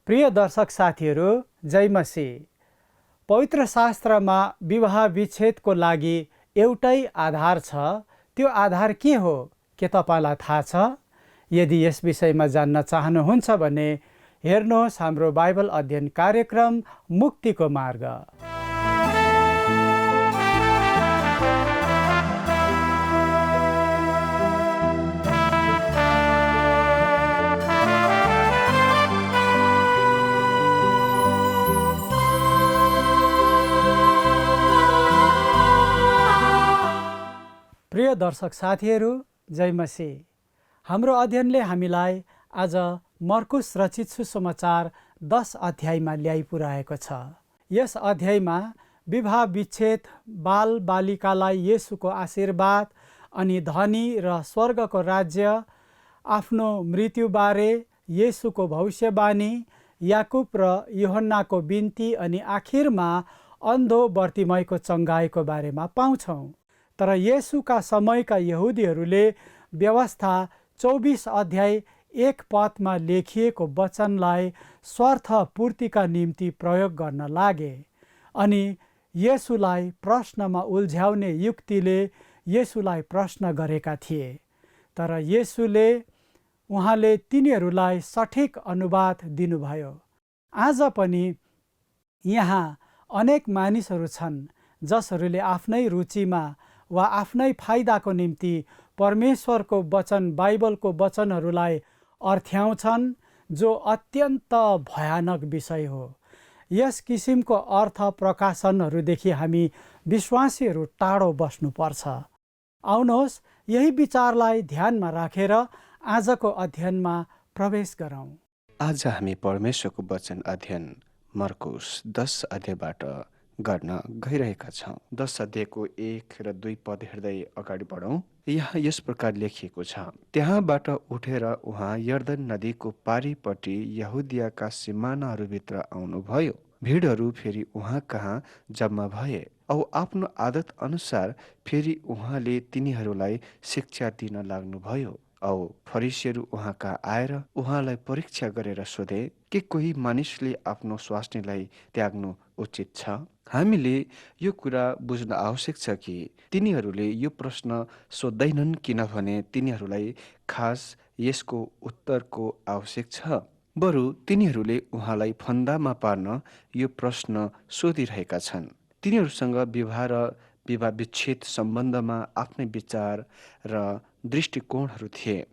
प्रिय दर्शक साथीहरू, जय मसीह। पवित्र शास्त्रमा विवाह विच्छेदको लागि एउटै आधार छ। त्यो आधार के हो के तपाईलाई थाहा छ? यदि यस विषयमा जान्न चाहनुहुन्छ भने हेर्नुहोस् हाम्रो बाइबल अध्ययन कार्यक्रम मुक्तिको मार्ग। प्रिय दर्शक साथीहरू, जय मसीह। हाम्रो अध्ययनले हामीलाई आज मर्कुस रचित सुसमाचार 10 अध्यायमा ल्याइ पुर्याएको छ। यस अध्यायमा विवाह विच्छेद, बाल बालिकालाई येशूको आशीर्वाद अनि धनी र स्वर्गको राज्य, आफ्नो मृत्युबारे येशूको भविष्यवाणी, याकुब र यूहन्नाको बिन्ती अनि आखिरमा अन्धो बर्तिमैको चङ्गाईको बारेमा पाउँछौँ। तर येशूका समयका यहुदीहरूले व्यवस्था 24 अध्याय 1 पदमा लेखिएको वचनलाई स्वार्थ पूर्तिका निम्ति प्रयोग गर्न लागे अनि येशूलाई प्रश्नमा उल्झ्याउने युक्तिले येशूलाई प्रश्न गरेका थिए। तर येशूले उहाँले तिनीहरूलाई सठिक अनुवाद दिनुभयो। आज पनि यहाँ अनेक मानिसहरू छन् जसहरूले आफ्नै रुचिमा वा आफ्नै फाइदाको निम्ति परमेश्वरको वचन, बाइबलको वचनहरूलाई अर्थ्याउँछन्, जो अत्यन्त भयानक विषय हो। यस किसिमको अर्थ प्रकाशनहरूदेखि हामी विश्वासीहरू टाढो बस्नुपर्छ। आउनुहोस् यही विचारलाई ध्यानमा राखेर आजको अध्ययनमा प्रवेश गरौँ। आज हामी परमेश्वरको वचन अध्ययन मर्कुस 10 अध्यायबाट गर्न गइरहेका छौँ। 10 अध्यायको 1 र 2 पद हेर्दै अगाडि बढौँ। यहाँ यस प्रकार लेखिएको छ, त्यहाँबाट उठेर उहाँ यर्दन नदीको पारीपट्टि यहुदियाका सिमानाहरूभित्र आउनुभयो। भिडहरू फेरि उहाँ कहाँ जम्मा भए औ आफ्नो आदत अनुसार फेरि उहाँले तिनीहरूलाई शिक्षा दिन लाग्नुभयो। औ फरिसीहरू उहाँ कहाँ आएर उहाँलाई परीक्षा गरेर सोधे, के कोही मानिसले आफ्नो स्वास्नीलाई त्याग्नु उचित छ? हामीले यो कुरा बुझ्न आवश्यक छ कि तिनीहरूले यो प्रश्न सोध्दैनन् किनभने तिनीहरूलाई खास यसको उत्तरको आवश्यक छ। बरु तिनीहरूले उहाँलाई फन्दामा पार्न यो प्रश्न सोधिरहेका छन्। तिनीहरूसँग विवाह र विवाह विच्छेद सम्बन्धमा आफ्नै विचार र दृष्टिकोणहरू थिए।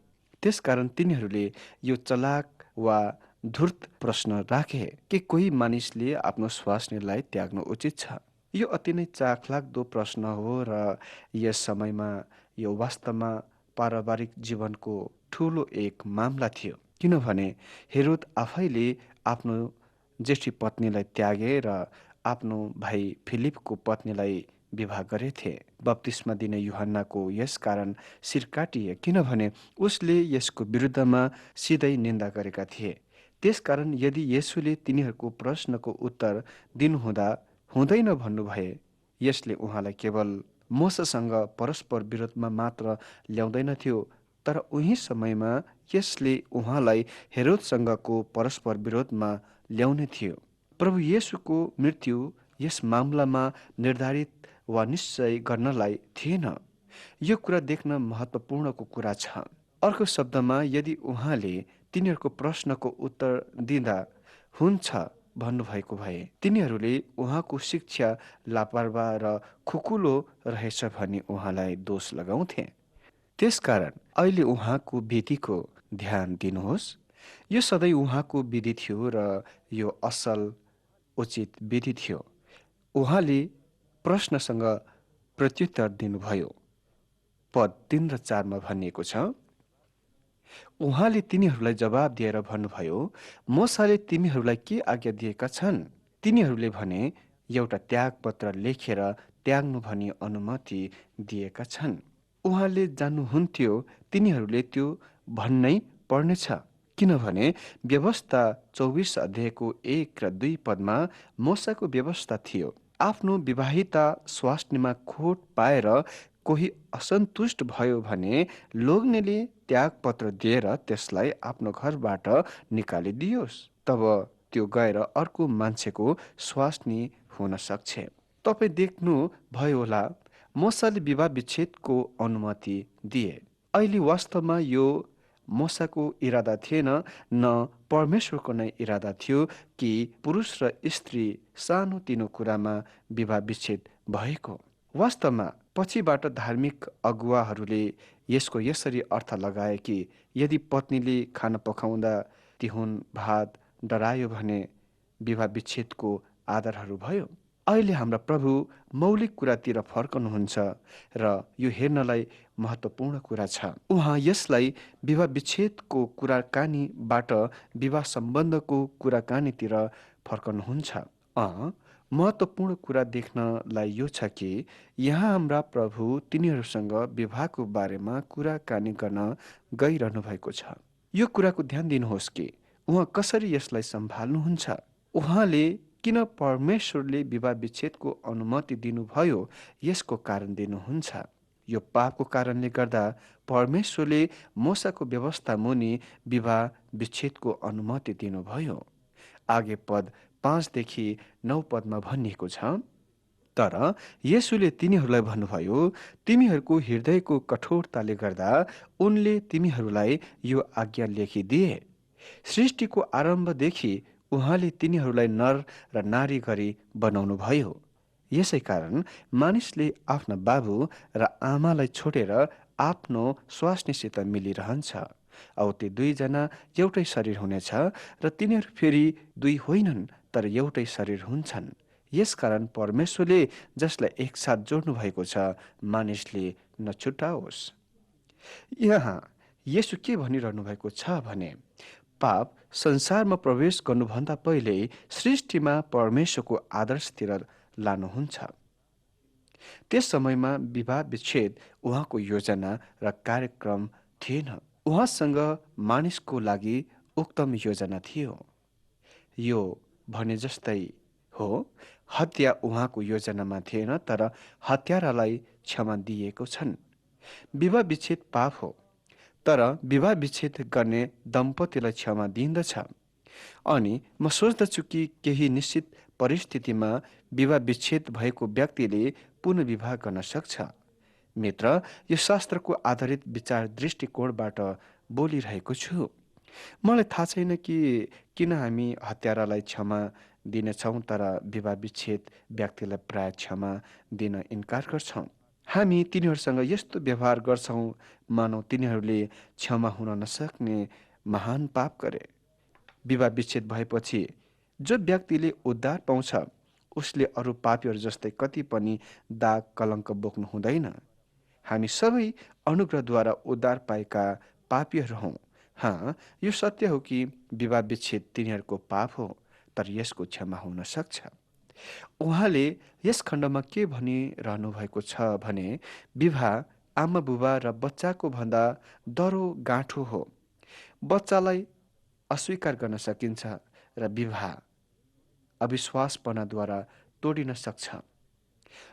त्यसकारण तिनीहरूले यो चलाक वा धूर्त प्रश्न राखे, के कोही मानिसले आफ्नो स्वास्नीलाई त्याग्नु उचित छ? यो अति नै चाखलाग्दो प्रश्न हो र यस समयमा यो वास्तवमा पारिवारिक जीवनको ठुलो एक मामला थियो। किनभने हेरोद आफैले आफ्नो जेठी पत्नीलाई त्यागे र आफ्नो भाइ फिलिपको पत्नीलाई विवाह गरेथे। बप्तिस्मा दिने यूहन्नाको यस कारण शिर काटिए किनभने उसले यसको विरुद्धमा सिधै निन्दा गरेका थिए। त्यसकारण यदि येशूले तिनीहरूको प्रश्नको उत्तर दिनुहुँदा हुँदैन भन्नुभए, यसले उहाँलाई केवल मोशासँग परस्पर विरोधमा मात्र ल्याउँदैन थियो, तर उही समयमा यसले उहाँलाई हेरोदसँगको परस्पर विरोधमा ल्याउने थियो। प्रभु येशूको मृत्यु यस मामलामा निर्धारित वा निश्चय गर्नलाई थिएन। यो कुरा देख्न महत्त्वपूर्णको कुरा छ। अर्को शब्दमा, यदि उहाँले तिनीहरूको प्रश्नको उत्तर दिँदा हुन्छ भन्नुभएको भए तिनीहरूले उहाँको शिक्षा लापरवाह र खुकुलो रहेछ भनी उहाँलाई दोष लगाउँथे। त्यसकारण अहिले उहाँको विधिको ध्यान दिनुहोस्। यो सधैँ उहाँको विधि थियो र यो असल उचित विधि थियो। उहाँले प्रश्नसँग प्रत्युत्तर दिनुभयो। पद 3 र 4 भनिएको छ, उहाँले तिनीहरूलाई जवाब दिएर भन्नुभयो, मोशाले तिमीहरूलाई के आज्ञा दिएका छन्? तिनीहरूले भने, एउटा त्यागपत्र लेखेर त्याग्नु भनी अनुमति दिएका छन्। उहाँले जान्नुहुन्थ्यो तिनीहरूले त्यो भन्नै पर्नेछ, किनभने व्यवस्था 24 अध्यायको 1 र 2 पदमा मोशाको व्यवस्था थियो। आफ्नो विवाहिता स्वास्नीमा खोट पाएर कोही असन्तुष्ट भयो भने लोग्नेले त्यागपत्र दिएर त्यसलाई आफ्नो घरबाट निकालिदियोस्। तब त्यो गएर अर्को मान्छेको स्वास्नी हुन सक्छ। तपाईँ देख्नु भयो होला, मूसाले विवाह विच्छेदको अनुमति दिए। अहिले वास्तवमा यो मूसाको इरादा थिएन, न परमेश्वरको नै इरादा थियो कि पुरुष र स्त्री सानोतिनो कुरामा विवाह विच्छेद भएको। वास्तवमा पछिबाट धार्मिक अगुवाहरूले यसको यसरी अर्थ लगाए कि यदि पत्नीले खाना पकाउँदा तिहुन भात डरायो भने विवाह विच्छेदको आधारहरू भयो। अहिले हाम्रा प्रभु मौलिक कुरातिर फर्कनुहुन्छ र यो हेर्नलाई महत्त्वपूर्ण कुरा छ। उहाँ यसलाई विवाह विच्छेदको कुराकानीबाट विवाह सम्बन्धको कुराकानीतिर फर्कनुहुन्छ। महत्त्वपूर्ण कुरा देख्नलाई यो छ कि यहाँ हाम्रा प्रभु तिनीहरूसँग विवाहको बारेमा कुराकानी गर्न गइरहनु भएको छ। यो कुराको ध्यान दिनुहोस् कि उहाँ कसरी यसलाई सम्हाल्नुहुन्छ। उहाँले किन परमेश्वरले विवाह विच्छेदको अनुमति दिनुभयो यसको कारण दिनुहुन्छ। यो पापको कारणले गर्दा परमेश्वरले मूसाको व्यवस्था मुनि विवाह विच्छेदको अनुमति दिनुभयो। आगे पद 5देखि 9 पदमा भनिएको छ, तर येशूले तिनीहरूलाई भन्नुभयो, तिमीहरूको हृदयको कठोरताले गर्दा उनले तिमीहरूलाई यो आज्ञा लेखिदिए। सृष्टिको आरम्भदेखि उहाँले तिनीहरूलाई नर र नारी गरी बनाउनु भयो। यसै कारण मानिसले आफ्ना बाबु र आमालाई छोडेर आफ्नो स्वास्नीसित मिलिरहन्छ औ ती दुईजना एउटै शरीर हुनेछ र तिनीहरू फेरि दुई होइनन् तर एउटै शरीर हुन्छन्। यसकारण परमेश्वरले जसलाई एकसाथ जोड्नु भएको छ मानिसले नछुटाओस्। यहाँ येशू के भनिरहनु भएको छ भने पाप संसारमा प्रवेश गर्नुभन्दा पहिले सृष्टिमा परमेश्वरको आदर्शतिर लानुहुन्छ। त्यस समयमा विवाह विच्छेद उहाँको योजना र कार्यक्रम थिएन। उहाँसँग मानिसको लागि उत्तम योजना थियो। यो भने जस्तै हो, हत्या उहाँको योजनामा थिएन तर हत्यारालाई क्षमा दिएको छन्। विवाह विच्छेद पाप हो तर विवाह विच्छेद गर्ने दम्पतिलाई क्षमा दिइन्दछ। अनि म सोच्दछु कि केही निश्चित परिस्थितिमा विवाह विच्छेद भएको व्यक्तिले पुनः विवाह गर्न सक्छ। मित्र, यो शास्त्रको आधारित विचार दृष्टिकोणबाट बोलिरहेको छु। मलाई थाहा छैन कि किन हामी हत्यारालाई क्षमा दिनेछौँ तर विवाह विच्छेद व्यक्तिलाई प्राय क्षमा दिन इन्कार गर्छौँ। हामी तिनीहरूसँग यस्तो व्यवहार गर्छौँ मानौ तिनीहरूले क्षमा हुन नसक्ने महान पाप गरे। विवाह विच्छेद भएपछि जो व्यक्तिले उद्धार पाउँछ उसले अरू पापीहरू जस्तै कति पनि दाग कलङ्क बोक्नु हुँदैन। हामी सबै अनुग्रहद्वारा उद्धार पाएका पापीहरू हौँ। यो सत्य हो कि विवाह विच्छेद तिनीहरूको पाप हो तर यसको क्षमा हुन सक्छ। उहाँले यस खण्डमा के भनिरहनु भएको छ भने विवाह आमा बुबा र बच्चाको भन्दा दह्रो गाँठो हो। बच्चालाई अस्वीकार गर्न सकिन्छ र विवाह अविश्वासपनाद्वारा तोडिन सक्छ।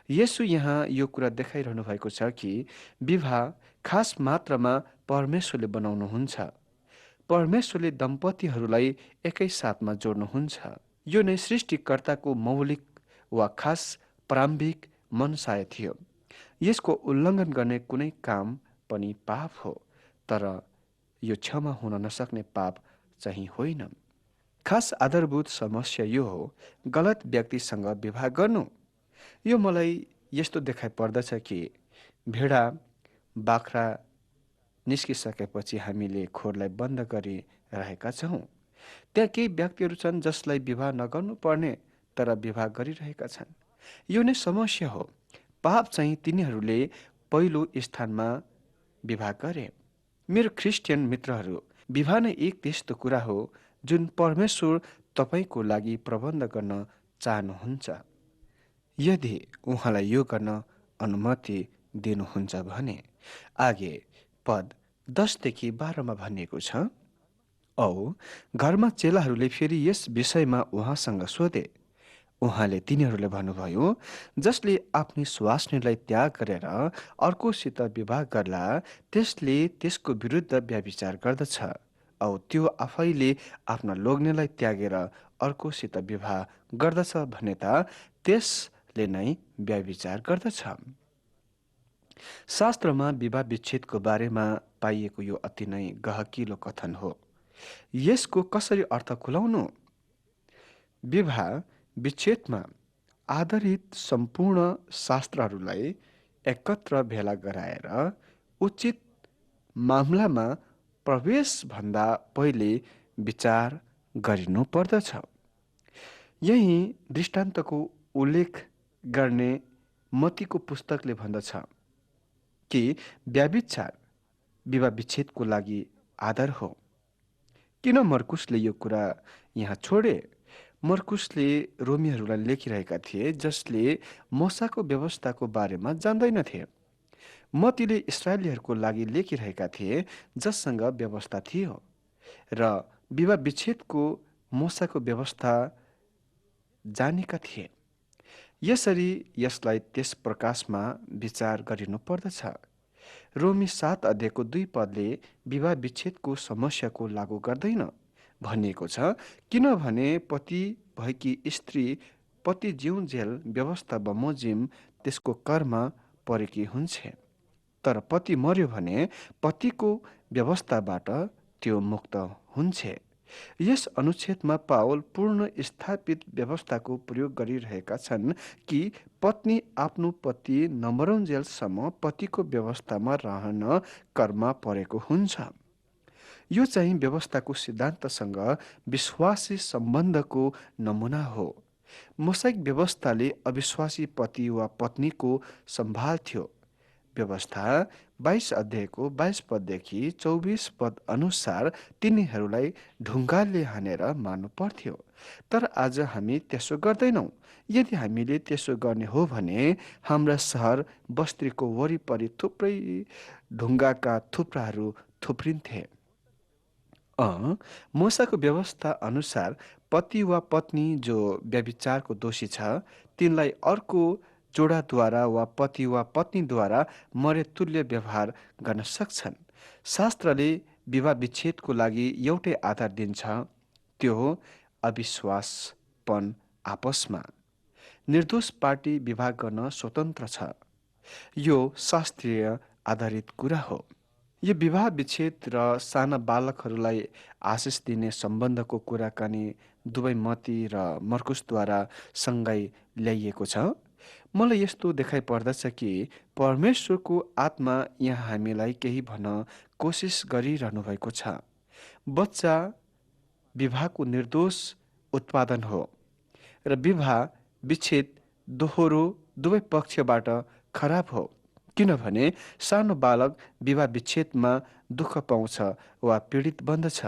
येशू यहाँ यो कुरा देखाइरहनु भएको छ कि विवाह खास मात्रामा परमेश्वरले बनाउनुहुन्छ। परमेश्वरले दम्पतिहरूलाई एकै साथमा जोड्नुहुन्छ। यो नै सृष्टिकर्ताको मौलिक वा खास प्रारम्भिक मनसाय थियो। यसको उल्लङ्घन गर्ने कुनै काम पनि पाप हो तर यो क्षमा हुन नसक्ने पाप चाहिँ होइन। खास आधारभूत समस्या यो हो गलत व्यक्तिसँग विवाह गर्नु। यो मलाई यस्तो देखाइ पर्दछ कि भेडा बाख्रा निस्किसकेपछि हामीले खोरलाई बन्द गरिरहेका छौँ। त्यहाँ केही व्यक्तिहरू छन् जसलाई विवाह नगर्नु पर्ने तर विवाह गरिरहेका छन्। यो नै समस्या हो। पाप चाहिँ तिनीहरूले पहिलो स्थानमा विवाह गरे। मेरो ख्रिस्टियन मित्रहरू, विवाह नै एक त्यस्तो कुरा हो जुन परमेश्वर तपाईँको लागि प्रबन्ध गर्न चाहनुहुन्छ यदि उहाँलाई यो गर्न अनुमति दिनुहुन्छ भने। आगे पद 10देखि 12मा भनिएको छ, औ घरमा चेलाहरूले फेरि यस विषयमा उहाँसँग सोधे। उहाँले तिनीहरूले भन्नुभयो, जसले आफ्नी स्वास्नीलाई त्याग गरेर अर्कोसित विवाह गर्ला त्यसले त्यसको विरुद्ध व्यभिचार गर्दछ। औ त्यो आफैले आफ्ना लोग्नेलाई त्यागेर अर्कोसित विवाह गर्दछ भने त त्यसले नै व्यभिचार गर्दछ। शास्त्रमा विवाह विच्छेदको बारेमा पाइएको यो अति नै गहकिलो कथन हो। यसको कसरी अर्थ खुलाउनु? विवाह विच्छेदमा आधारित सम्पूर्ण शास्त्रहरूलाई एकत्र भेला गराएर उचित मामलामा प्रवेशभन्दा पहिले विचार गरिनु पर्दछ। यही दृष्टान्तको उल्लेख गर्ने मत्तीको पुस्तकले भन्दछ कि व्यभिचार विवाह विच्छेदको लागि आधार हो। किन मर्कुसले यो कुरा यहाँ छोडे? मर्कुसले रोमीहरूलाई लेखिरहेका थिए जसले मूसाको व्यवस्थाको बारेमा जान्दैनथे। मत्तीले इस्राएलीहरूको लागि लेखिरहेका थिए जससँग व्यवस्था थियो र विवाह विच्छेदको मूसाको व्यवस्था जानेका थिए। यसरी यसलाई त्यस प्रकाशमा विचार गरिनु पर्दछ। रोमी 7 अध्यायको 2 पदले विवाह विच्छेदको समस्याको लागू गर्दैन भनिएको छ, किनभने पति भएकी स्त्री पति जिउन्जेल व्यवस्था बमोजिम त्यसको करमा परेकी हुन्छ। तर पति मर्यो भने पतिको व्यवस्थाबाट त्यो मुक्त हुन्छ। यस अनुच्छेदमा पावल पूर्ण स्थापित व्यवस्थाको प्रयोग गरिरहेका छन् कि पत्नी आफ्नो पति नमरुन्जेलसम्म पतिको व्यवस्थामा रहन करमा परेको हुन्छ। यो चाहिँ व्यवस्थाको सिद्धान्तसँग विश्वासी सम्बन्धको नमुना हो। मूसाइक व्यवस्थाले अविश्वासी पति वा पत्नीको सम्भाल्थ्यो। व्यवस्था 22 अध्यायको 22 पददेखि 24 पद अनुसार तिनीहरूलाई ढुङ्गाले हानेर मार्नु पर्थ्यो। तर आज हामी त्यसो गर्दैनौँ। यदि हामीले त्यसो गर्ने हो भने हाम्रा सहर बस्तीको वरिपरि थुप्रै ढुङ्गाका थुप्राहरू थुप्रिन्थे। मूसाको व्यवस्था अनुसार पति वा पत्नी जो व्यभिचारको दोषी छ तिनलाई अर्को जोडाद्वारा वा पति वा पत्नीद्वारा मरे तुल्य व्यवहार गर्न सक्छन्। शास्त्रले विवाह विच्छेदको लागि एउटै आधार दिन्छ, त्यो हो अविश्वासपन। आपसमा निर्दोष पार्टी विवाह गर्न स्वतन्त्र छ। यो शास्त्रीय आधारित कुरा हो। यो विवाह विच्छेद र साना बालकहरूलाई आशिष दिने सम्बन्धको कुराकानी दुवै मत्ती र मर्कुसद्वारा सँगै ल्याइएको छ। मलाई यस्तो देखाइ पर्दछ कि परमेश्वरको आत्मा यहाँ हामीलाई केही भन्न कोसिस गरिरहनु भएको छ। बच्चा विवाहको निर्दोष उत्पादन हो र विवाह विच्छेद दोहोरो दुवै पक्षबाट खराब हो, किनभने सानो बालक विवाह विच्छेदमा दुःख पाउँछ वा पीडित बन्दछ।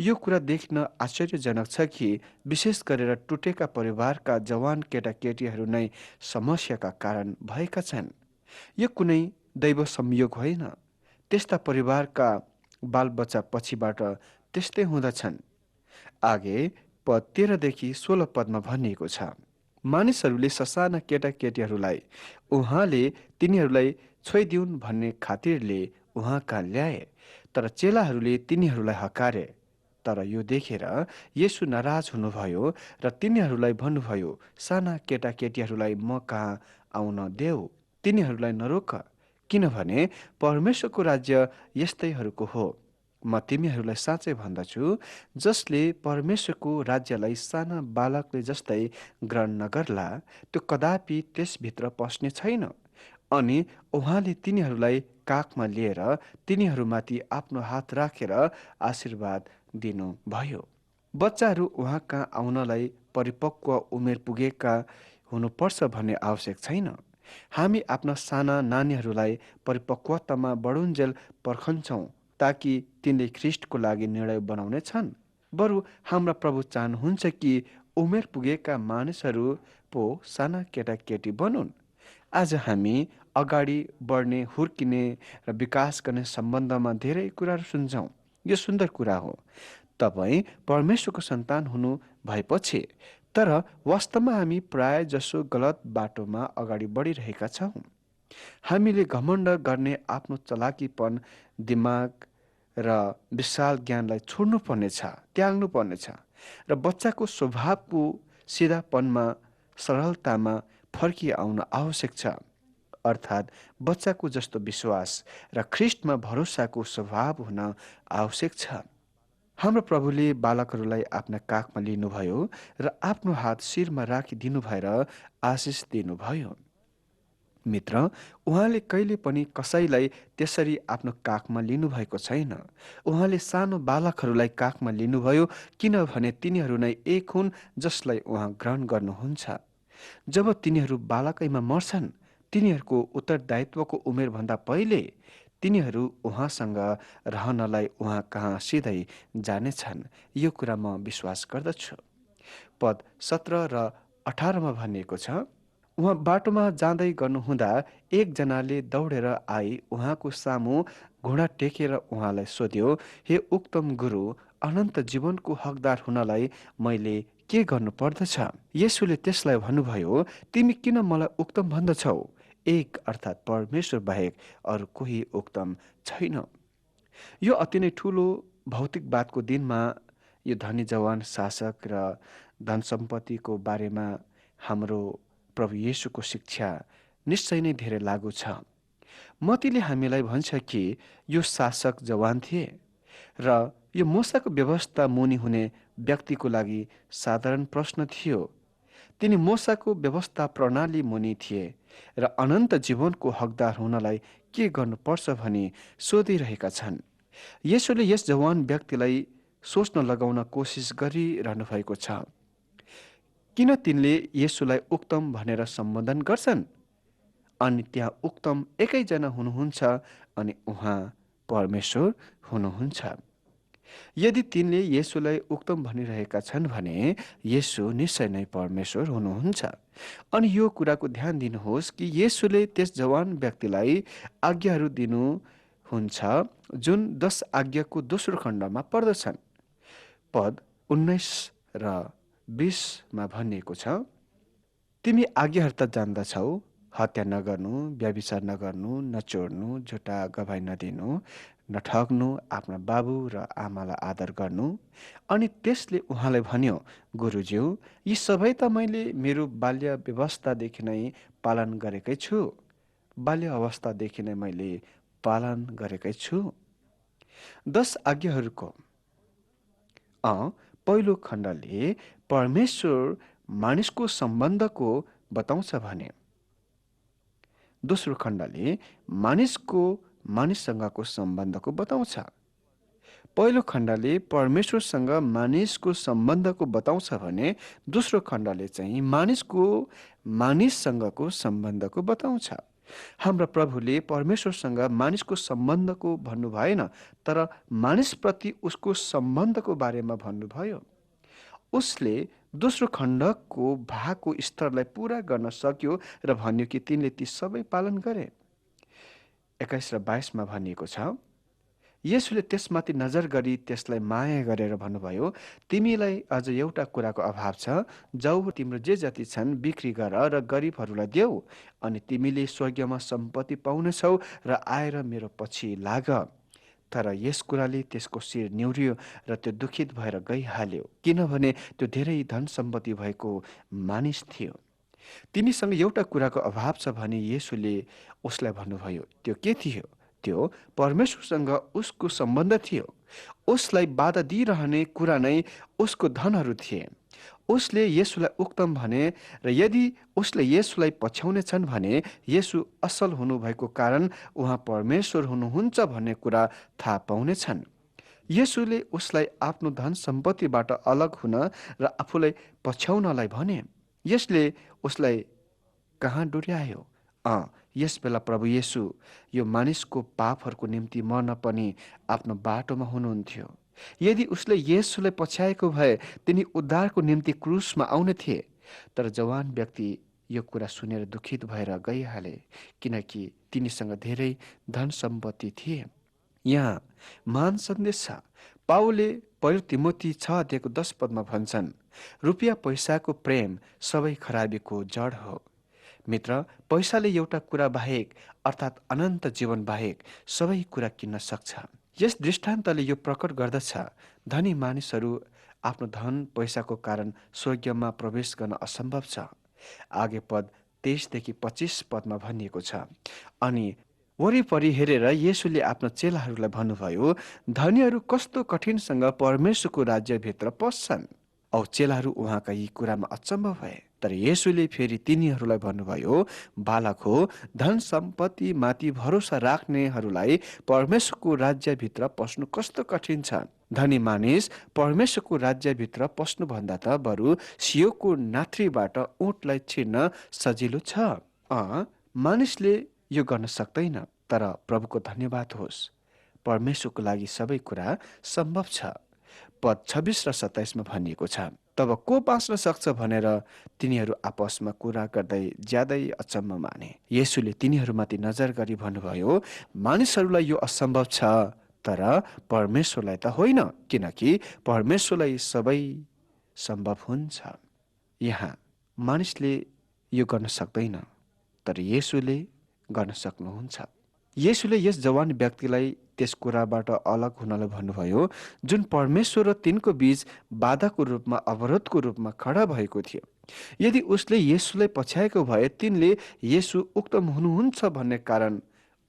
यो कुरा देख्न आश्चर्यजनक छ कि विशेष गरेर टुटेका परिवारका जवान केटाकेटीहरू नै समस्याका कारण भएका छन्। यो कुनै दैव संयोग होइन। त्यस्ता परिवारका बालबच्चा पछिबाट त्यस्तै हुँदछन्। आगे पद 13 देखि 16 पदमा भनिएको छ, मानिसहरूले ससाना केटाकेटीहरूलाई उहाँले तिनीहरूलाई छोइदिउन् भन्ने खातिरले उहाँ कहाँ ल्याए, तर चेलाहरूले तिनीहरूलाई हकारे। तर यो देखेर येशू नाराज हुनुभयो र तिनीहरूलाई भन्नुभयो, साना केटाकेटीहरूलाई म कहाँ आउन देऊ, तिनीहरूलाई नरोक, किनभने परमेश्वरको राज्य यस्तैहरूको हो। म तिमीहरूलाई साँच्चै भन्दछु, जसले परमेश्वरको राज्यलाई साना बालकले जस्तै ग्रहण नगर्ला त्यो कदापि त्यसभित्र पस्ने छैन। अनि उहाँले तिनीहरूलाई काखमा लिएर तिनीहरूमाथि आफ्नो हात राखेर आशीर्वाद दिनुभयो। बच्चाहरू उहाँ कहाँ आउनलाई परिपक्व उमेर पुगेका हुनुपर्छ भन्ने आवश्यक छैन। हामी आफ्ना साना नानीहरूलाई परिपक्वतामा बढुन्जेल पर्खन्छौँ ताकि तिनले ख्रिस्टको लागि निर्णय बनाउने छन्। बरु हाम्रा प्रभु चाहनुहुन्छ कि उमेर पुगेका मानिसहरू पो साना केटाकेटी बनुन्। आज हामी अगाडि बढ्ने, हुर्किने र विकास गर्ने सम्बन्धमा धेरै कुराहरू सुन्छौँ। यो सुन्दर कुरा हो, तपाईँ परमेश्वरको सन्तान हुनु भएपछि। तर वास्तवमा हामी प्राय जसो गलत बाटोमा अगाडि बढिरहेका छौँ। हामीले घमण्ड गर्ने आफ्नो चलाकीपन, दिमाग र विशाल ज्ञानलाई छोड्नु पर्नेछ, त्याग्नु पर्नेछ र बच्चाको स्वभावको सिधापनमा सरलतामा फर्किआउन आवश्यक छ। अर्थात् बच्चाको जस्तो विश्वास र ख्रिस्टमा भरोसाको स्वभाव हुन आवश्यक छ। हाम्रो प्रभुले बालकहरूलाई आफ्ना काखमा लिनुभयो र आफ्नो हात शिरमा राखिदिनु भएर आशिष दिनुभयो। मित्र, उहाँले कहिले पनि कसैलाई त्यसरी आफ्नो काखमा लिनुभएको छैन। उहाँले सानो बालकहरूलाई काखमा लिनुभयो किनभने तिनीहरू नै एक हुन् जसलाई उहाँ ग्रहण गर्नुहुन्छ। जब तिनीहरू बालकैमा मर्छन्, तिनीहरूको उत्तरदायित्वको उमेरभन्दा पहिले तिनीहरू उहाँसँग रहनलाई उहाँ कहाँ सिधै जानेछन्। यो कुरा म विश्वास गर्दछु। पद 17 र 18मा भनिएको छ, उहाँ बाटोमा जाँदै गर्नुहुँदा एकजनाले दौडेर आई उहाँको सामु घुँडा टेकेर उहाँलाई सोध्यो, हे उक्तम गुरु, अनन्त जीवनको हकदार हुनलाई मैले के गर्नु पर्दछ? येशूले त्यसलाई भन्नुभयो, तिमी किन मलाई उक्तम भन्दछौ? एक अर्थात् परमेश्वर बाहेक अरू कोही उक्तम छैन। यो अति नै ठुलो भौतिकवादको दिनमा यो धनी जवान शासक र धन सम्पत्तिको बारेमा हाम्रो प्रभु येशूको शिक्षा निश्चय नै धेरै लागू छ। मतीले हामीलाई भन्छ कि यो शासक जवान थिए र यो मूसाको व्यवस्था मुनि हुने व्यक्तिको लागि साधारण प्रश्न थियो। तिनी मूसाको व्यवस्था प्रणाली मुनि थिए र अनन्त जीवनको हकदार हुनलाई के गर्नुपर्छ भनी सोधिरहेका छन्। येशूले यस जवान व्यक्तिलाई सोच्न लगाउन कोसिस गरिरहनु भएको छ। किन तिनले येशूलाई उक्तम भनेर सम्बोधन गर्छन्? अनि त्यहाँ उक्तम एकैजना हुनुहुन्छ अनि उहाँ परमेश्वर हुनुहुन्छ। यदि तिनले येशूलाई उक्तम भनिरहेका छन् भने येशू निश्चय नै परमेश्वर हुनुहुन्छ। अनि यो कुराको ध्यान दिनुहोस् कि येशूले त्यस जवान व्यक्तिलाई आज्ञाहरू दिनुहुन्छ जुन 10 आज्ञाको दोस्रो खण्डमा पर्दछन्। पद 19 र 20मा भनिएको छ, तिमी आज्ञाहरू त जान्दछौ, हत्या नगर्नु, व्यभिचार नगर्नु, नचोर्नु, झुटा गवाही नदिनु, नठग्नु, आफ्ना बाबु र आमालाई आदर गर्नु। अनि त्यसले उहाँलाई भन्यो, गुरुज्यू, यी सबै त मैले मेरो बाल्य व्यवस्थादेखि नै पालन गरेकै छु। बाल्य अवस्थादेखि नै मैले पालन गरेकै छु। 10 आज्ञाहरूको पहिलो खण्डले परमेश्वर मानिसको सम्बन्धको बताउँछ भने दोस्रो खण्डले मानिससँगको सम्बन्धको बताउँछ। पहिलो खण्डले परमेश्वरसँग मानिसको सम्बन्धको बताउँछ भने दोस्रो खण्डले चाहिँ मानिससँगको सम्बन्धको बताउँछ। हाम्रा प्रभुले परमेश्वरसँग मानिसको सम्बन्धको भन्नु भएन, तर मानिसप्रति उसको सम्बन्धको बारेमा भन्नुभयो। उसले दोस्रो खण्डको भागको स्तरलाई पूरा गर्न सक्यो र भन्यो कि तिनले ती सबै पालन गरे। 21 र 22मा भनिएको छ, येशूले त्यसमाथि नजर गरी त्यसलाई माया गरेर भन्नुभयो, तिमीलाई अझ एउटा कुराको अभाव छ। जाऊ, तिम्रो जे जति छन् बिक्री गर र गरिबहरूलाई देऊ, अनि तिमीले स्वर्गमा सम्पत्ति पाउनेछौ र आएर मेरो पछि लाग। तर यस कुराले त्यसको शिर निहुरियो र त्यो दुखित भएर गइहाल्यो, किनभने त्यो धेरै धन सम्पत्ति भएको मानिस थियो। तिनीसँग एउटा कुराको अभाव छ भने येशूले उसलाई भन्नुभयो, त्यो के थियो? त्यो परमेश्वरसँग उसको सम्बन्ध थियो। उसलाई बाधा दिइरहने कुरा नै उसको धनहरू थिए। उसले येशूलाई उक्तम भने र यदि उसले येशूलाई पछ्याउने छन् भने येशू असल हुनुभएको कारण उहाँ परमेश्वर हुनुहुन्छ भन्ने कुरा थाहा पाउनेछन्। येशूले उसलाई आफ्नो धन सम्पत्तिबाट अलग हुन र आफूलाई पछ्याउनलाई भने। यसले उसलाई कहाँ डोर्यायो? यस बेला प्रभु येशू यो मानिसको पापहरूको निम्ति मर्न पनि आफ्नो बाटोमा हुनुहुन्थ्यो। यदि उसले येशूलाई पछ्याएको भए तिनी उद्धारको निम्ति क्रुसमा आउने थिए। तर जवान व्यक्ति यो कुरा सुनेर दुखित भएर गइहाले, किनकि तिनीसँग धेरै धन सम्पत्ति थिए। यहाँ महान सन्देश छ। पावलले पहिलो तिमोथी 6:10 भन्छन्, रुपियाँ पैसाको प्रेम सबै खराबीको जड हो। मित्र, पैसाले एउटा कुरा बाहेक अर्थात् अनन्त जीवन बाहेक सबै कुरा किन्न सक्छ। यस दृष्टान्तले यो प्रकट गर्दछ धनी मानिसहरू आफ्नो धन पैसाको कारण स्वर्गमा प्रवेश गर्न असम्भव छ। आगे पद 23 25 पदमा भनिएको छ। अनि वरिपरि हेरेर येशूले आफ्नो चेलाहरूलाई भन्नुभयो, धनीहरू कस्तो कठिनसँग परमेश्वरको राज्यभित्र पस्छन्। औ चेलाहरू उहाँका यी कुरामा अचम्म भए। तर येशूले फेरि तिनीहरूलाई भन्नुभयो, बालक हो, धन सम्पत्ति माथि भरोसा राख्नेहरूलाई परमेश्वरको राज्यभित्र पस्नु कस्तो कठिन छ। धनी मानिस परमेश्वरको राज्यभित्र पस्नुभन्दा त बरु सियोको नाथ्रीबाट ऊँटलाई छिर्न सजिलो छ। मानिसले यो गर्न सक्दैन, तर प्रभुको धन्यवाद होस्, परमेश्वरको लागि सबै कुरा सम्भव छ। पद 26 र 27 मा भनिएको छ, तब को बाँच्न सक्छ भनेर तिनीहरू आपसमा कुरा गर्दै ज्यादै अचम्म माने। येशूले तिनीहरूमाथि नजर गरी भन्नुभयो, मानिसहरूलाई यो असम्भव छ, तर परमेश्वरलाई त होइन, किनकि परमेश्वरलाई सबै सम्भव हुन्छ। यहाँ मानिसले यो गर्न सक्दैन, तर येशूले गर्न सक्नुहुन्छ। येशूले यस जवान व्यक्तिलाई त्यस कुराबाट अलग हुनलाई भन्नुभयो जुन परमेश्वर र तिनको बीच बाधाको रूपमा, अवरोधको रूपमा खडा भएको थियो। यदि उसले येशूलाई पछ्याएको भए तिनले येशू उक्तम हुनुहुन्छ भन्ने कारण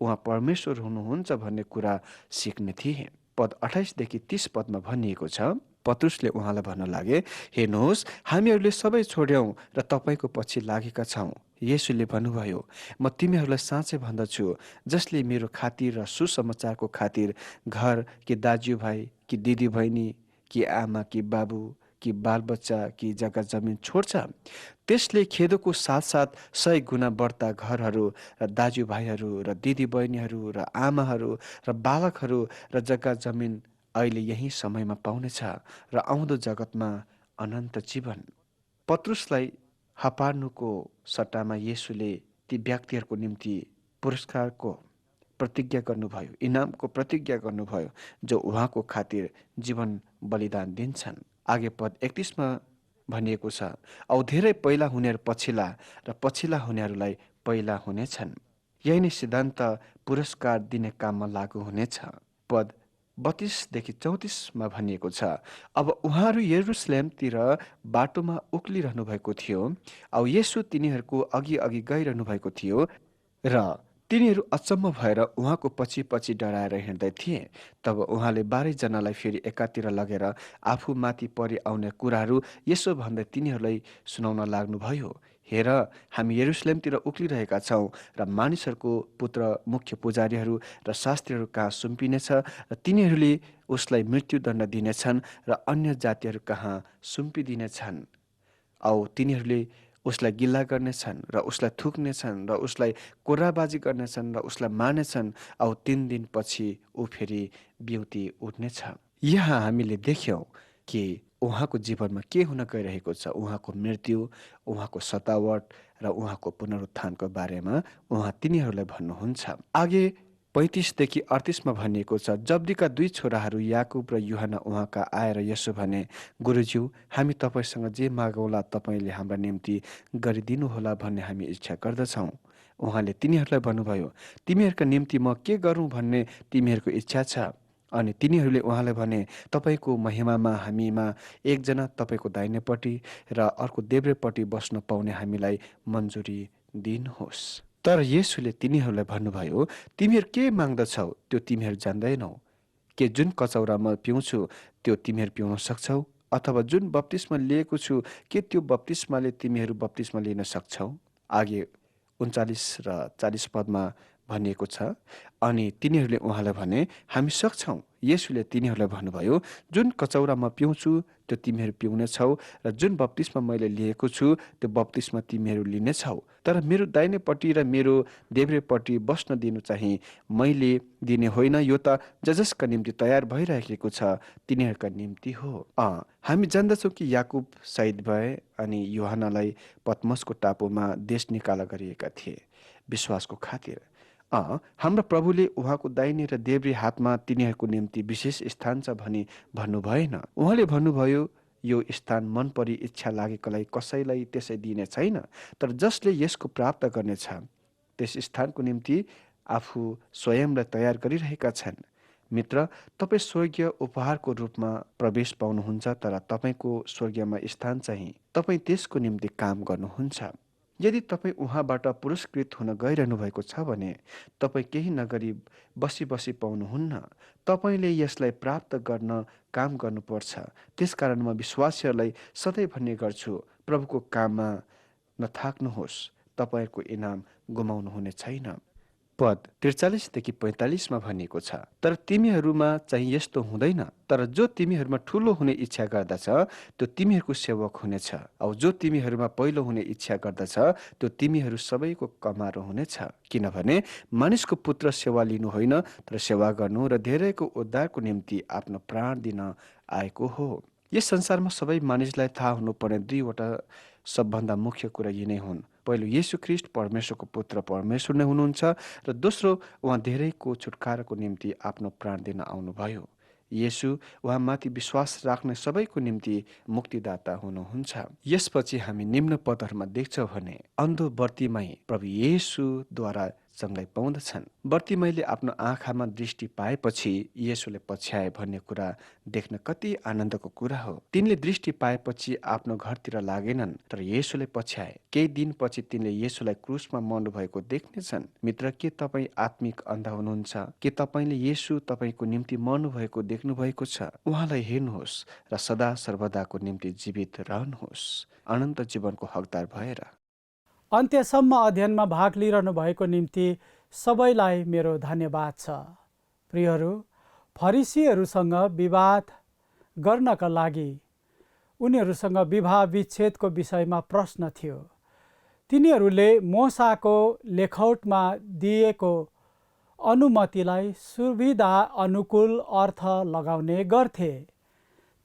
उहाँ परमेश्वर हुनुहुन्छ भन्ने कुरा सिक्ने थिए। पद 28 देखि 30 पदमा भनिएको छ, पत्रुसले उहाँलाई भन्न लागे, हेर्नुहोस्, हामीहरूले सबै छोड्यौं र तपाईँको पछि लागेका छौं। येशूले भन्नुभयो, म तिमीहरूलाई साँच्चै भन्दछु, जसले मेरो खातिर र सुसमाचारको खातिर घर कि दाजुभाइ कि दिदीबहिनी कि आमा कि बाबु कि बालबच्चा कि जग्गा जमिन छोड्छ, त्यसले खेदोको साथसाथ 100 गुणा बढ्ता घरहरू र दाजुभाइहरू र दिदीबहिनीहरू र आमाहरू र बालकहरू र जग्गा जमिन अहिले यही समयमा पाउनेछ र आउँदो जगतमा अनन्त जीवन। पत्रुसलाई हपार्नुको सट्टामा येशूले ती व्यक्तिहरूको निम्ति पुरस्कारको प्रतिज्ञा गर्नुभयो, इनामको प्रतिज्ञा गर्नुभयो, जो उहाँको खातिर जीवन बलिदान दिन्छन्। आगे पद 31 मा भनिएको छ, औ धेरै पहिला हुनेहरू पछिल्ला र पछिल्ला हुनेहरूलाई पहिला हुनेछन्। यही नै सिद्धान्त पुरस्कार दिने काममा लागू हुनेछ। पद 32 देखि 34 मा भनिएको छ, अब उहाँहरू यरुसलेमतिर बाटोमा उक्लिरहनु भएको थियो औ येशू तिनीहरूको अघि अघि गइरहनु भएको थियो र तिनीहरू अचम्म भएर उहाँको पछि पछि डराएर हिँड्दै थिए। तब उहाँले 12 जनालाई फेरि एकातिर लगेर आफू माथि परि आउने कुराहरू यसो भन्दै तिनीहरूलाई सुनाउन लाग्नुभयो, हेर, हामी यरुसलेमतिर उक्लिरहेका छौं र मानिसहरूको पुत्र मुख्य पुजारीहरू र शास्त्रीहरू कहाँ सुम्पिनेछ र तिनीहरूले उसलाई मृत्युदण्ड दिनेछन् र अन्य जातिहरू कहाँ सुम्पिदिनेछन् औ तिनीहरूले उसलाई गिल्ला गर्नेछन् र उसलाई थुक्नेछन् र उसलाई कोर्राबाजी गर्नेछन् र उसलाई मार्नेछन् औ 3 दिनपछि ऊ फेरि बिउती उठ्नेछ। यहाँ हामीले देख्यौं कि उहाँको जीवनमा के हुन गइरहेको छ, उहाँको मृत्यु, उहाँको सतावट र उहाँको पुनरुत्थानको बारेमा उहाँ तिनीहरूलाई भन्नुहुन्छ। आगे 35 देखि 38 मा भनिएको छ, जब्दीका 2 छोराहरू याकुब र यूहन्ना उहाँका आएर यसो भने, गुरुज्यू, हामी तपाईसँग जे मागौँला तपाईँले हाम्रा निम्ति गरिदिनुहोला भन्ने हामी इच्छा गर्दछौँ। उहाँले तिनीहरूलाई भन्नुभयो, तिमीहरूका निम्ति म के गरौँ भन्ने तिमीहरूको इच्छा छ। अनि तिनीहरूले उहाँलाई भने, तपाईँको महिमामा हामीमा एकजना तपाईँको दाहिनेपट्टि र अर्को देब्रेपट्टि बस्न पाउने हामीलाई मन्जुरी दिनुहोस्। तर येशूले तिनीहरूलाई भन्नुभयो, तिमीहरू के माग्दछौ त्यो तिमीहरू जान्दैनौ। के जुन कचौरा म पिउँछु त्यो तिमीहरू पिउन सक्छौ, अथवा जुन बप्तिस्मा लिएको छु के त्यो बप्तिस्माले तिमीहरू बप्तिस्मा लिन सक्छौ। आगे 39 र 40 पदमा भनिएको छ, अनि तिनीहरूले उहाँलाई भने, हामी सक्छौं। येशूले तिनीहरूलाई भन्नुभयो, जुन कचौरा म पिउँछु त्यो तिमीहरू पिउनेछौ र जुन बप्तिस्मा मैले लिएको छु त्यो बप्तिस्मा तिमीहरू लिनेछौ। तर मेरो दाहिनेपट्टि र मेरो देब्रेपट्टि बस्न दिनु चाहिँ मैले दिने होइन, यो त जसका निम्ति तयार भइरहेको छ तिनीहरूका निम्ति हो। हामी जान्दछौँ कि याकुब शहीद भए अनि यूहन्नालाई पत्मसको टापुमा देश निकाला गरिएका थिए विश्वासको खातिर। हाम्रा प्रभुले उहाँको दाहिने र देब्रे हातमा तिनीहरूको निम्ति विशेष स्थान छ भनी भन्नु भएन। उहाँले भन्नुभयो, यो स्थान मन परी इच्छा लागेकोलाई कसैलाई त्यसै दिने छैन, तर जसले यसको प्राप्त गर्नेछ त्यस स्थानको निम्ति आफू स्वयंलाई तयार गरिरहेका छन्। मित्र, तपाईँ स्वर्गीय उपहारको रूपमा प्रवेश पाउनुहुन्छ, तर तपाईँको स्वर्गीयमा स्थान चाहिँ तपाईँ त्यसको निम्ति काम गर्नुहुन्छ। यदि तपाईँ उहाँबाट पुरस्कृत हुन गइरहनु भएको छ भने तपाईँ केही नगरी बसी बसी पाउनुहुन्न। तपाईँले यसलाई प्राप्त गर्न काम गर्नुपर्छ। त्यसकारण म विश्वासीहरूलाई सधैँ भन्ने गर्छु, प्रभुको काममा नथाक्नुहोस्, तपाईँको इनाम गुमाउनुहुने छैन। पद 43 देखि 45 भनिएको छ, तर तिमीहरूमा चाहिँ यस्तो हुँदैन। तर जो तिमीहरूमा ठुलो हुने इच्छा गर्दछ त्यो तिमीहरूको सेवक हुनेछ, औ जो तिमीहरूमा पहिलो हुने इच्छा गर्दछ त्यो तिमीहरू सबैको कमारो हुनेछ। किनभने मानिसको पुत्र सेवा लिनु होइन, तर सेवा गर्नु र धेरैको उद्धारको निम्ति आफ्नो प्राण दिन आएको हो। यस संसारमा सबै मानिसलाई थाहा हुनुपर्ने दुईवटा सबभन्दा मुख्य कुरा यी नै हुन्। पहिलो, येशू ख्रिस्ट परमेश्वरको पुत्र परमेश्वर नै हुनुहुन्छ, र दोस्रो, उहाँ धेरैको छुटकाराको निम्ति आफ्नो प्राण दिन आउनुभयो। येशू उहाँमाथि विश्वास राख्ने सबैको निम्ति मुक्तिदाता हुनुहुन्छ। यसपछि हामी निम्न पदहरूमा देख्छौँ भने अन्धो बर्तिमाई प्रभु येशूद्वारा चङ्गाइ पाउँदछन्। बर्तिमाईले आफ्नो आँखामा दृष्टि पाएपछि येशूले पछ्याए भन्ने कुरा देख्न कति आनन्दको कुरा हो। तिनले दृष्टि पाएपछि आफ्नो घरतिर लागेनन्, तर येशूले पछ्याए। केही दिनपछि तिनले येशूलाई क्रुसमा मर्नु भएको देख्नेछन्। मित्र, के तपाईँ आत्मिक अन्धा हुनुहुन्छ? के तपाईँले येशू तपाईँको निम्ति मर्नु भएको देख्नु भएको छ? उहाँलाई हेर्नुहोस् र सदा सर्वदाको निम्ति जीवित रहनुहोस्, अनन्त जीवनको हकदार भएर। अन्त्यसम्म अध्ययनमा भाग लिइरहनु भएको निम्ति सबैलाई मेरो धन्यवाद छ। प्रियहरू, फरिसीहरूसँग विवाद गर्नका लागि उनीहरूसँग विवाह विच्छेदको विषयमा प्रश्न थियो। तिनीहरूले मोसाको लेखौटमा दिएको अनुमतिलाई सुविधा अनुकूल अर्थ लगाउने गर्थे,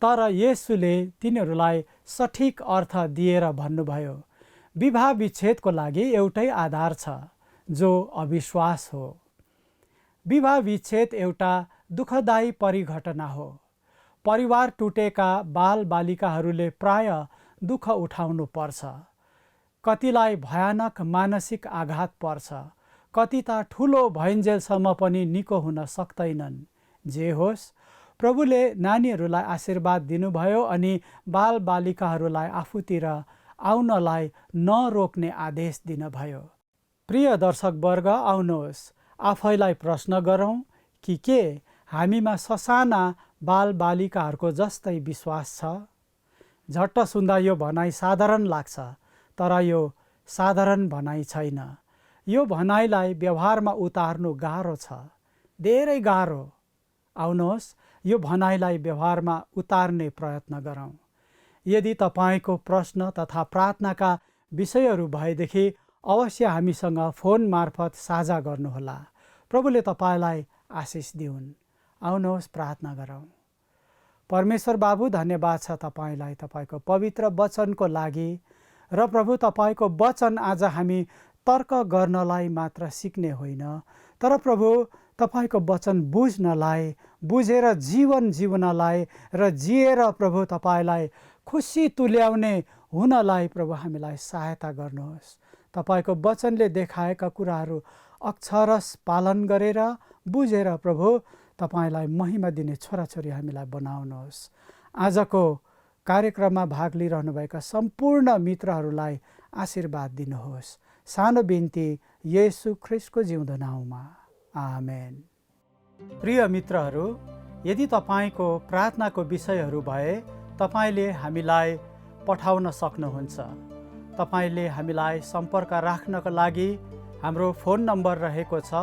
तर येशूले तिनीहरूलाई सठिक अर्थ दिएर भन्नुभयो, विवाह विच्छेदको लागि एउटै आधार छ, जो अविश्वास हो। विवाह विच्छेद एउटा दुःखदायी परिघटना हो। परिवार टुटेका बालबालिकाहरूले प्राय दुःख उठाउनु पर्छ। कतिलाई भयानक मानसिक आघात पर्छ, कति त ठुलो भइन्जेलसम्म पनि निको हुन सक्दैनन्। जे होस्, प्रभुले नानीहरूलाई आशीर्वाद दिनुभयो अनि बालबालिकाहरूलाई आफूतिर आउनलाई नरोक्ने आदेश दिनुभयो। प्रिय दर्शकवर्ग, आउनुहोस् आफैलाई प्रश्न गरौँ कि के हामीमा ससाना बालबालिकाहरूको जस्तै विश्वास छ? झट्ट सुन्दा यो भनाइ साधारण लाग्छ, तर यो साधारण भनाइ छैन। यो भनाइलाई व्यवहारमा उतार्नु गाह्रो छ, धेरै गाह्रो। आउनुहोस् यो भनाइलाई व्यवहारमा उतार्ने प्रयत्न गरौँ। यदि तपाईँको प्रश्न तथा प्रार्थनाका विषयहरू भएदेखि अवश्य हामीसँग फोन मार्फत साझा गर्नुहोला। प्रभुले तपाईँलाई आशिष दिउन्। आउनुहोस् प्रार्थना गरौँ। परमेश्वर बाबु, धन्यवाद छ तपाईँलाई तपाईँको पवित्र वचनको लागि। र प्रभु, तपाईँको वचन आज हामी तर्क गर्नलाई मात्र सिक्ने होइन, तर प्रभु तपाईँको वचन बुझ्नलाई, बुझेर जीवन जीउनलाई र जिएर प्रभु तपाईँलाई खुसी तुल्याउने हुनलाई प्रभु हामीलाई सहायता गर्नुहोस्। तपाईँको वचनले देखाएका कुराहरू अक्षरश पालन गरेर बुझेर प्रभु तपाईँलाई महिमा दिने छोराछोरी हामीलाई बनाउनुहोस्। आजको कार्यक्रममा भाग लिइरहनुभएका सम्पूर्ण मित्रहरूलाई आशीर्वाद दिनुहोस्। सानो बिन्ती येशू ख्रिस्टको जिउँदो नाउँमा, आमेन। प्रिय मित्रहरू, यदि तपाईँको प्रार्थनाको विषयहरू भए तपाईँले हामीलाई पठाउन सक्नुहुन्छ। तपाईँले हामीलाई सम्पर्क राख्नका लागि हाम्रो फोन नम्बर रहेको छ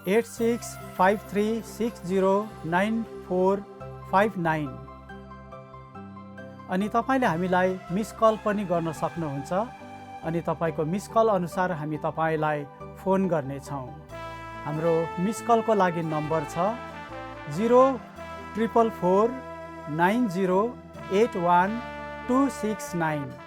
8653609459। अनि तपाईँले हामीलाई मिस कल पनि गर्न सक्नुहुन्छ। अनि तपाईँको मिस कल अनुसार हामी तपाईँलाई फोन गर्नेछौँ। हाम्रो मिस कलको लागि नम्बर छ 04449081269।